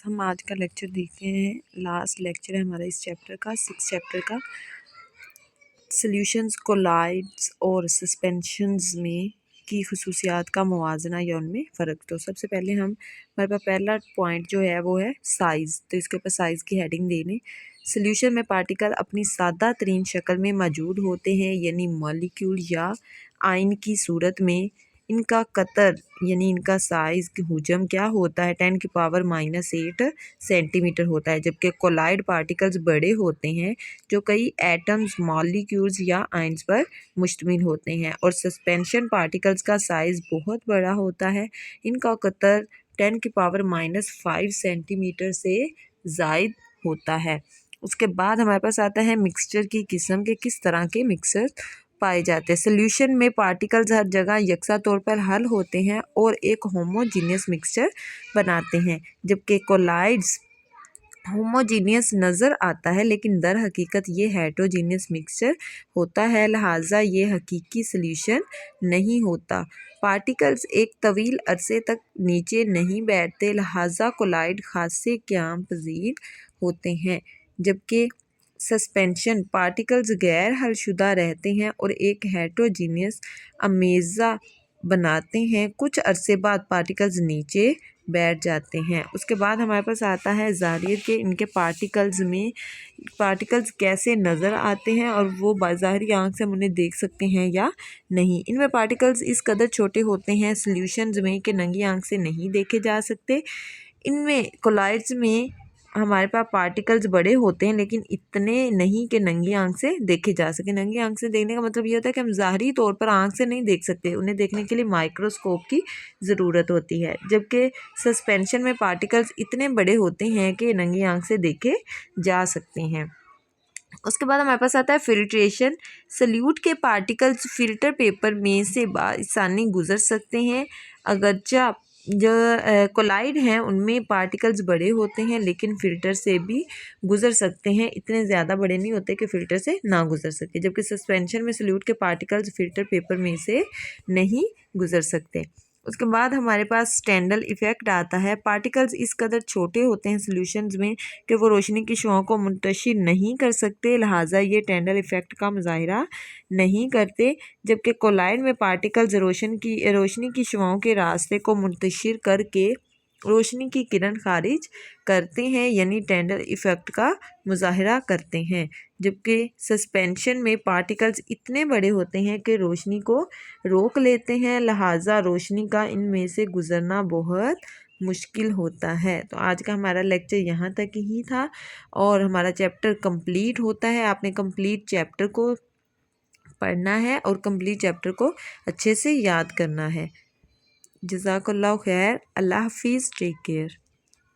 ہم آج کا لیکچر دیکھتے ہیں، لاسٹ لیکچر ہے ہمارا اس چیپٹر کا، 6 چیپٹر کا، سلیوشنز، کولائڈز اور سسپینشنز میں کی خصوصیات کا موازنہ یا ان میں فرق۔ تو سب سے پہلے ہمارے پاس پہلا پوائنٹ جو ہے وہ ہے سائز، تو اس کے اوپر سائز کی ہیڈنگ دے لیں۔ سلیوشن میں پارٹیکل اپنی سادہ ترین شکل میں موجود ہوتے ہیں، یعنی مالیکیول یا آئن کی صورت میں۔ ان کا قطر یعنی ان کا سائز حجم کیا ہوتا ہے، 10⁻⁻8 سینٹی میٹر ہوتا ہے، جبکہ کولائڈ پارٹیکلز بڑے ہوتے ہیں جو کئی ایٹمز، مالیکیولز یا آئنز پر مشتمل ہوتے ہیں، اور سسپینشن پارٹیکلز کا سائز بہت بڑا ہوتا ہے۔ ان کا قطر 10⁻⁻5 سینٹی میٹر سے زائد ہوتا ہے۔ اس کے بعد ہمارے پاس آتا ہے مکسچر کی قسم کے کس طرح کے مکسچر پائے جاتے ہیں۔ سلیوشن میں پارٹیکلز ہر جگہ یکساں طور پر حل ہوتے ہیں اور ایک ہوموجینئس مکسچر بناتے ہیں، جبکہ کولائڈز ہوموجینئس نظر آتا ہے لیکن در حقیقت یہ ہیٹروجینئس مکسچر ہوتا ہے، لہٰذا یہ حقیقی سلیوشن نہیں ہوتا۔ پارٹیکلز ایک طویل عرصے تک نیچے نہیں بیٹھتے، لہٰذا کولائڈ خاصے قیام پذیر ہوتے ہیں، جبکہ سسپینشن پارٹیکلز غیر حل شدہ رہتے ہیں اور ایک ہیٹروجینئس امیزہ بناتے ہیں۔ کچھ عرصے بعد پارٹیکلز نیچے بیٹھ جاتے ہیں۔ اس کے بعد ہمارے پاس آتا ہے ظاہریت کے ان کے پارٹیکلز کیسے نظر آتے ہیں اور وہ بظاہری آنکھ سے ہم انہیں دیکھ سکتے ہیں یا نہیں۔ ان میں پارٹیکلز اس قدر چھوٹے ہوتے ہیں سلیوشنز میں کہ ننگی آنکھ سے نہیں دیکھے جا سکتے۔ ان میں کولائڈز میں ہمارے پاس پارٹیکلز بڑے ہوتے ہیں لیکن اتنے نہیں کہ ننگی آنکھ سے دیکھے جا سکے۔ ننگی آنکھ سے دیکھنے کا مطلب یہ ہوتا ہے کہ ہم ظاہری طور پر آنکھ سے نہیں دیکھ سکتے، انہیں دیکھنے کے لیے مائکروسکوپ کی ضرورت ہوتی ہے، جبکہ سسپینشن میں پارٹیکلز اتنے بڑے ہوتے ہیں کہ ننگی آنکھ سے دیکھے جا سکتے ہیں۔ اس کے بعد ہمارے پاس آتا ہے فلٹریشن۔ سلیوٹ کے پارٹیکلز فلٹر پیپر میں سے بآسانی گزر سکتے ہیں، اگرچہ جو کولائڈ ہیں ان میں پارٹیکلز بڑے ہوتے ہیں لیکن فلٹر سے بھی گزر سکتے ہیں، اتنے زیادہ بڑے نہیں ہوتے کہ فلٹر سے نہ گزر سکے، جبکہ سسپینشن میں سلیوٹ کے پارٹیکلز فلٹر پیپر میں سے نہیں گزر سکتے۔ اس کے بعد ہمارے پاس سٹینڈل ایفیکٹ آتا ہے۔ پارٹیکلز اس قدر چھوٹے ہوتے ہیں سلیوشنز میں کہ وہ روشنی کی شعاعوں کو منتشر نہیں کر سکتے، لہٰذا یہ ٹینڈل ایفیکٹ کا مظاہرہ نہیں کرتے، جبکہ کولائڈ میں پارٹیکلز روشنی کی شعاعوں کے راستے کو منتشر کر کے روشنی کی کرن خارج کرتے ہیں، یعنی ٹینڈل ایفیکٹ کا مظاہرہ کرتے ہیں، جبکہ سسپینشن میں پارٹیکلز اتنے بڑے ہوتے ہیں کہ روشنی کو روک لیتے ہیں، لہٰذا روشنی کا ان میں سے گزرنا بہت مشکل ہوتا ہے۔ تو آج کا ہمارا لیکچر یہاں تک ہی تھا اور ہمارا چیپٹر کمپلیٹ ہوتا ہے۔ آپ نے کمپلیٹ چیپٹر کو پڑھنا ہے اور کمپلیٹ چیپٹر کو اچھے سے یاد کرنا ہے۔ جزاک اللہ خیر، اللہ حافظ، ٹیک کیئر۔